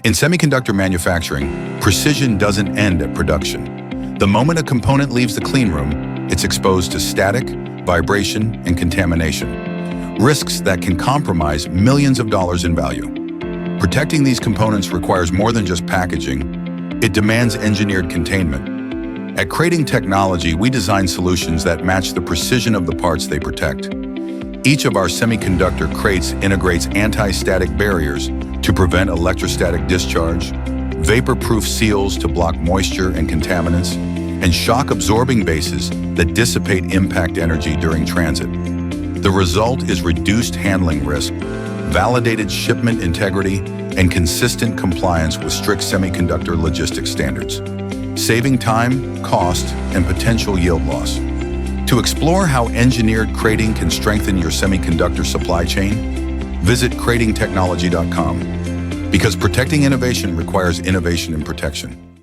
In semiconductor manufacturing, precision doesn't end at production. The moment a component leaves the clean room, it's exposed to static, vibration, and contamination, risks that can compromise millions of dollars in value. Protecting these components requires more than just packaging. It demands engineered containment. At Crating Technology, we design solutions that match the precision of the parts they protect. Each of our semiconductor crates integrates anti-static barriers to prevent electrostatic discharge, vapor-proof seals to block moisture and contaminants, and shock-absorbing bases that dissipate impact energy during transit. The result is reduced handling risk, validated shipment integrity, and consistent compliance with strict semiconductor logistics standards, saving time, cost, and potential yield loss. To explore how engineered crating can strengthen your semiconductor supply chain, visit cratingtechnology.com, because protecting innovation requires innovation and protection.